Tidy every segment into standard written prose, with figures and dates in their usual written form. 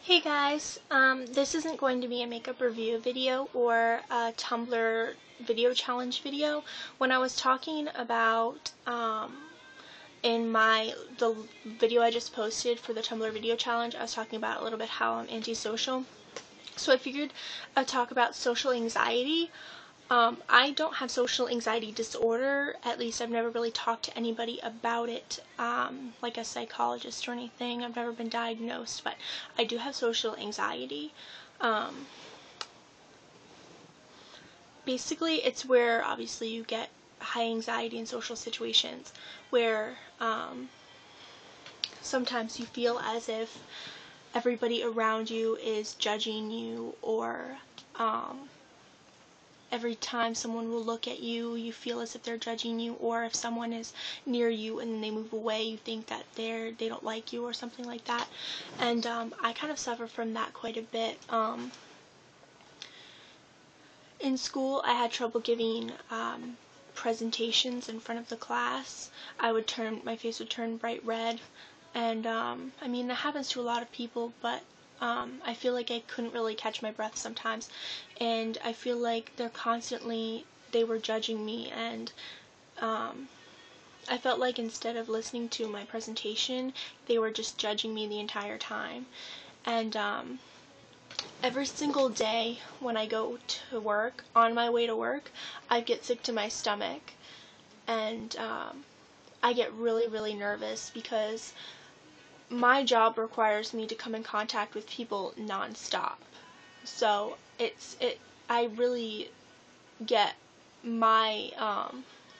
Hey guys, this isn't going to be a makeup review video or a Tumblr video challenge video. When I was talking about in the video I just posted for the Tumblr video challenge, I was talking about a little bit how I'm antisocial. So I figured I'd talk about social anxiety. I don't have social anxiety disorder, at least I've never really talked to anybody about it, like a psychologist or anything. I've never been diagnosed, but I do have social anxiety. Basically, it's where obviously you get high anxiety in social situations where sometimes you feel as if everybody around you is judging you, or every time someone will look at you, you feel as if they're judging you, or if someone is near you and then they move away, you think that they don't like you or something like that. And I kind of suffer from that quite a bit. In school, I had trouble giving presentations in front of the class. My face would turn bright red, and I mean, that happens to a lot of people, but I feel like I couldn't really catch my breath sometimes, and I feel like they were judging me, and I felt like instead of listening to my presentation, they were just judging me the entire time. And every single day when I go to work, on my way to work, I get sick to my stomach, and I get really, really nervous because my job requires me to come in contact with people non-stop. So I really get my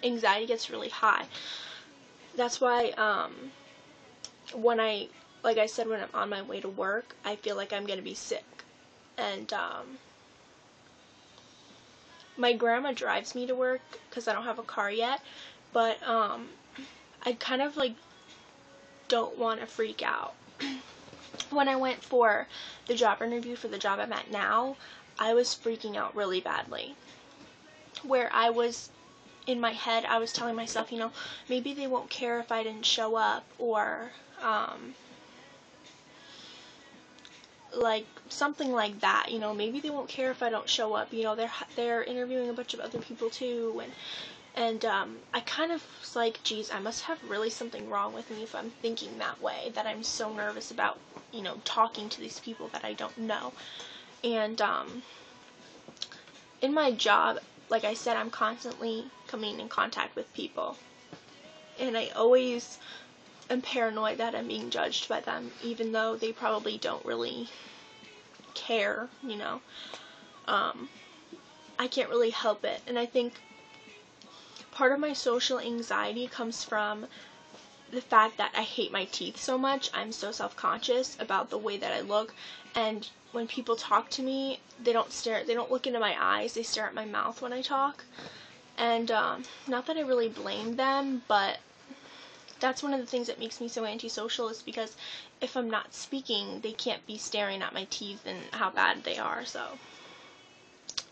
anxiety gets really high. That's why like I said, when I'm on my way to work, I feel like I'm gonna be sick. And my grandma drives me to work because I don't have a car yet, but I kind of like don't want to freak out. When I went for the job interview for the job I'm at now, I was freaking out really badly. Where in my head, I was telling myself, maybe they won't care if I didn't show up, or like something like that, maybe they won't care if I don't show up, they're interviewing a bunch of other people too, and I kind of was like, geez, I must have really something wrong with me if I'm thinking that way, that I'm so nervous about, talking to these people that I don't know. And in my job, like I said, I'm constantly coming in contact with people, and I always am paranoid that I'm being judged by them, even though they probably don't really care, I can't really help it. And I think part of my social anxiety comes from the fact that I hate my teeth so much. I'm so self-conscious about the way that I look, and when people talk to me, they don't look into my eyes, they stare at my mouth when I talk. And not that I really blame them, but that's one of the things that makes me so antisocial, is because if I'm not speaking, they can't be staring at my teeth and how bad they are.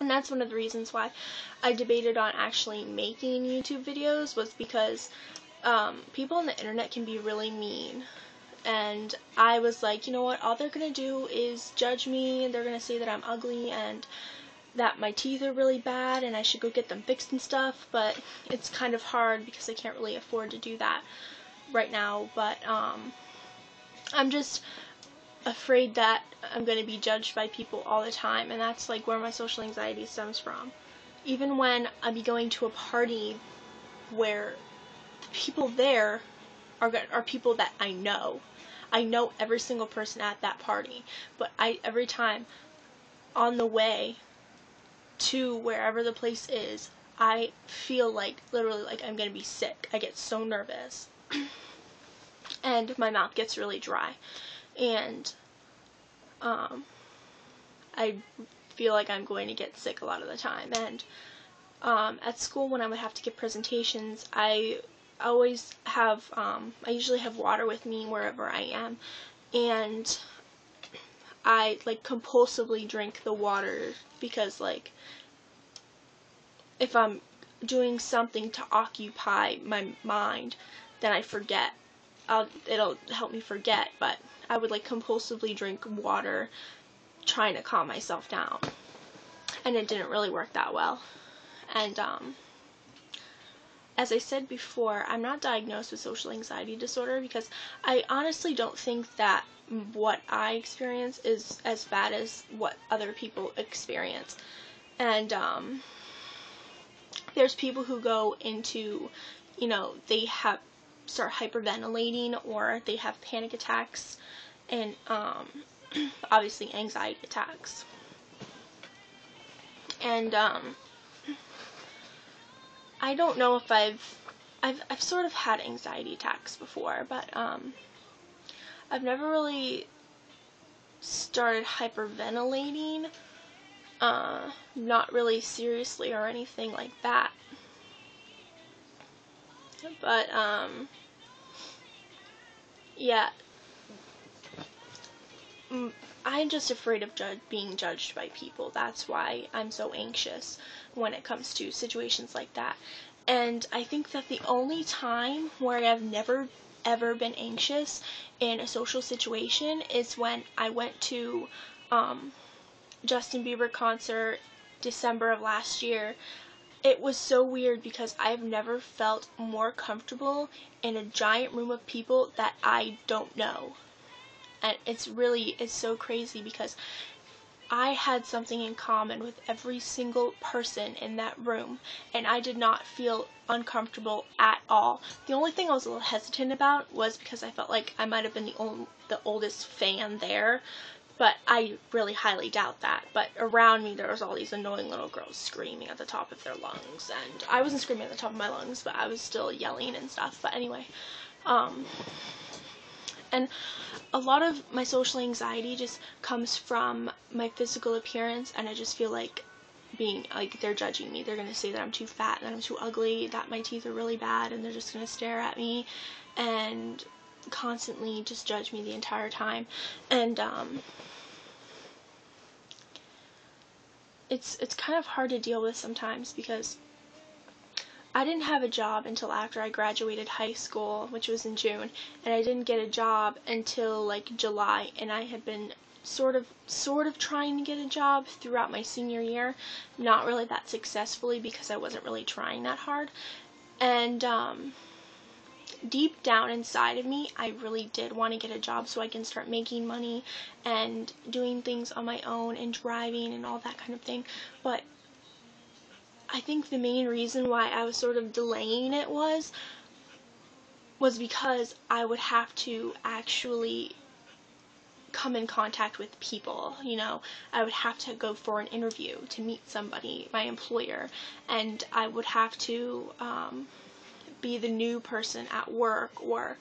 And that's one of the reasons why I debated on actually making YouTube videos, was because people on the internet can be really mean. And I was like, you know what, all they're gonna do is judge me, and they're gonna say that I'm ugly and that my teeth are really bad and I should go get them fixed and stuff, but it's kind of hard because I can't really afford to do that right now. But I'm just afraid that I'm going to be judged by people all the time, and that's like where my social anxiety stems from. Even when I be going to a party where the people there are people that I know every single person at that party, but every time on the way to wherever the place is, I feel like literally like I'm gonna be sick. I get so nervous and my mouth gets really dry, and I feel like I'm going to get sick a lot of the time. And at school, when I would have to give presentations, I usually have water with me wherever I am, and I like compulsively drink the water, because like if I'm doing something to occupy my mind, then I forget. It'll help me forget, but I would like compulsively drink water trying to calm myself down, and it didn't really work that well. And as I said before, I'm not diagnosed with social anxiety disorder because I honestly don't think that what I experience is as bad as what other people experience. And there's people who go into, you know, they start hyperventilating, or they have panic attacks, and obviously anxiety attacks. And I don't know if I've sort of had anxiety attacks before, but I've never really started hyperventilating, not really seriously or anything like that. But yeah, I'm just afraid of being judged by people. That's why I'm so anxious when it comes to situations like that. And I think that the only time where I've never ever been anxious in a social situation is when I went to Justin Bieber concert December of last year. It was so weird because I've never felt more comfortable in a giant room of people that I don't know. And it's so crazy because I had something in common with every single person in that room, and I did not feel uncomfortable at all. The only thing I was a little hesitant about was because I felt like I might have been the oldest fan there, but I really highly doubt that. But around me there was all these annoying little girls screaming at the top of their lungs, and I wasn't screaming at the top of my lungs, but I was still yelling and stuff. But anyway, and a lot of my social anxiety just comes from my physical appearance, and I just feel like they're judging me. They're going to say that I'm too fat, that I'm too ugly, that my teeth are really bad, and they're just going to stare at me and constantly just judge me the entire time. And it's kind of hard to deal with sometimes because I didn't have a job until after I graduated high school, which was in June, and I didn't get a job until like July, and I had been sort of trying to get a job throughout my senior year, not really that successfully because I wasn't really trying that hard. And deep down inside of me, I really did want to get a job so I can start making money and doing things on my own and driving and all that kind of thing. But I think the main reason why I was sort of delaying it was because I would have to actually come in contact with people, you know. I would have to go for an interview to meet somebody, my employer, and I would have to be the new person at work, or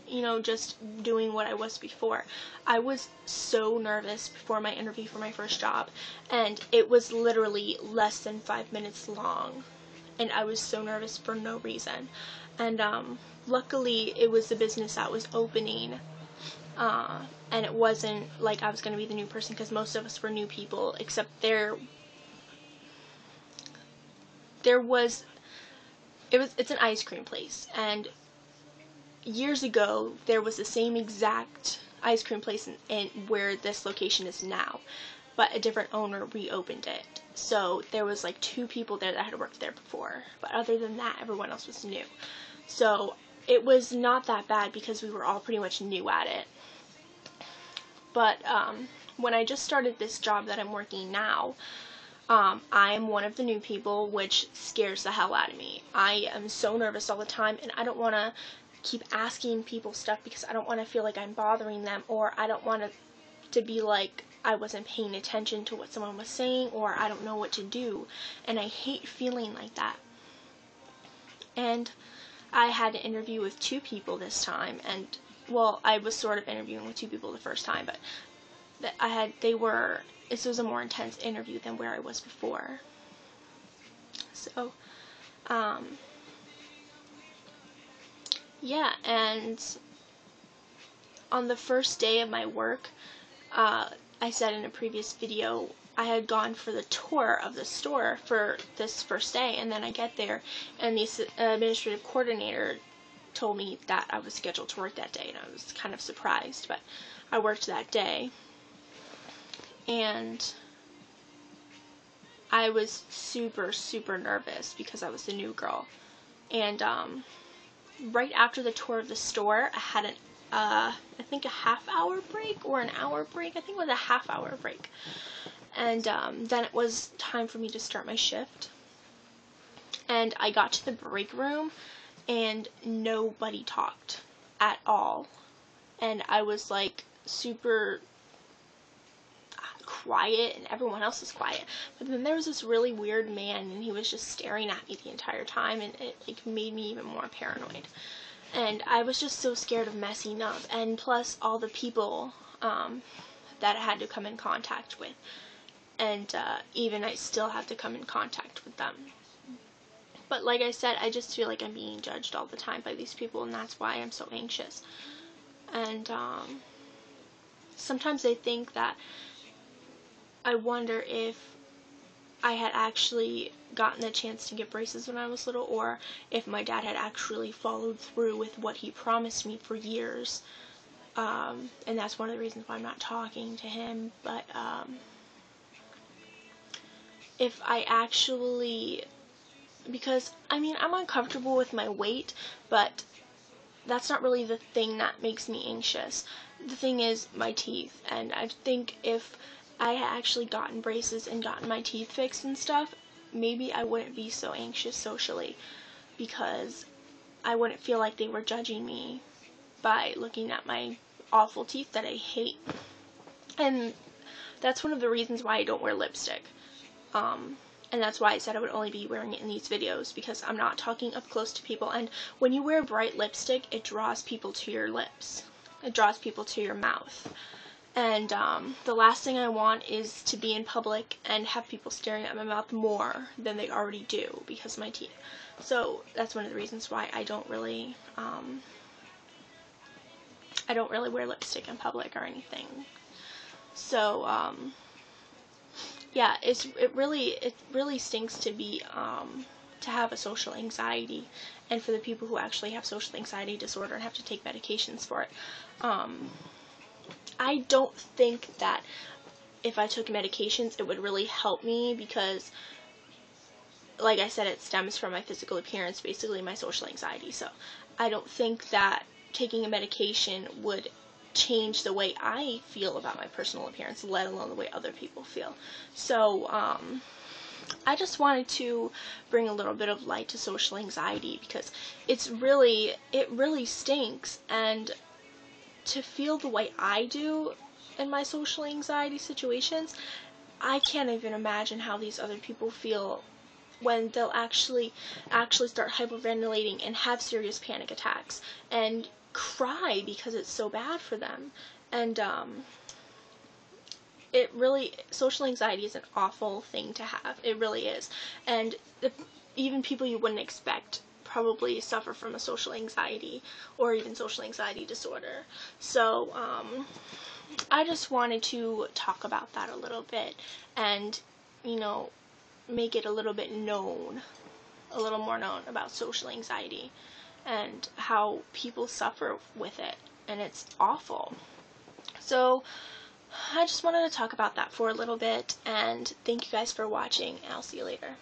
you know, just doing what I was before. I was so nervous before my interview for my first job, and it was literally less than 5 minutes long, and I was so nervous for no reason. And luckily it was the business that was opening, and it wasn't like I was going to be the new person, because most of us were new people, except it's an ice cream place, and years ago there was the same exact ice cream place in where this location is now, but a different owner reopened it. So there was like 2 people there that had worked there before, but other than that everyone else was new. So it was not that bad because we were all pretty much new at it. But when I just started this job that I'm working now, I am one of the new people, which scares the hell out of me. I am so nervous all the time, and I don't want to keep asking people stuff because I don't want to feel like I'm bothering them, or I don't want to be like I wasn't paying attention to what someone was saying, or I don't know what to do, and I hate feeling like that. And I had to interview with 2 people this time, and well, I was sort of interviewing with 2 people the first time, but this was a more intense interview than where I was before. So yeah, and on the first day of my work, I said in a previous video, I had gone for the tour of the store for this first day, and then I get there, and the administrative coordinator told me that I was scheduled to work that day, and I was kind of surprised, but I worked that day, and I was super, super nervous because I was the new girl. And right after the tour of the store, I had I think a half-hour break or an hour break. I think it was a half-hour break. And then it was time for me to start my shift. And I got to the break room, and nobody talked at all. And I was like super quiet, and everyone else was quiet. But then there was this really weird man, and he was just staring at me the entire time, and it like made me even more paranoid. And I was just so scared of messing up, and plus all the people that I had to come in contact with, and even I still have to come in contact with them. But like I said, I just feel like I'm being judged all the time by these people, and that's why I'm so anxious. And sometimes I think that I wonder if I had actually gotten the chance to get braces when I was little, or if my dad had actually followed through with what he promised me for years. And that's one of the reasons why I'm not talking to him. But if I actually, because I mean, I'm uncomfortable with my weight, but that's not really the thing that makes me anxious. The thing is my teeth, and I think if I had actually gotten braces and gotten my teeth fixed and stuff, maybe I wouldn't be so anxious socially, because I wouldn't feel like they were judging me by looking at my awful teeth that I hate. And that's one of the reasons why I don't wear lipstick. And that's why I said I would only be wearing it in these videos, because I'm not talking up close to people. And when you wear bright lipstick, it draws people to your lips. It draws people to your mouth. And the last thing I want is to be in public and have people staring at my mouth more than they already do because of my teeth. So that's one of the reasons why I don't really wear lipstick in public or anything. So yeah, it really stinks to be to have a social anxiety, and for the people who actually have social anxiety disorder and have to take medications for it. I don't think that if I took medications it would really help me, because like I said, it stems from my physical appearance, basically my social anxiety. So I don't think that taking a medication would change the way I feel about my personal appearance, let alone the way other people feel. So I just wanted to bring a little bit of light to social anxiety, because it really stinks, and to feel the way I do in my social anxiety situations, I can't even imagine how these other people feel when they'll actually start hyperventilating and have serious panic attacks and cry because it's so bad for them. And social anxiety is an awful thing to have. It really is. And even people you wouldn't expect probably suffer from a social anxiety or even social anxiety disorder. So I just wanted to talk about that a little bit, and make it a little bit known, a little more known about social anxiety and how people suffer with it, and it's awful. So I just wanted to talk about that for a little bit, and thank you guys for watching, and I'll see you later.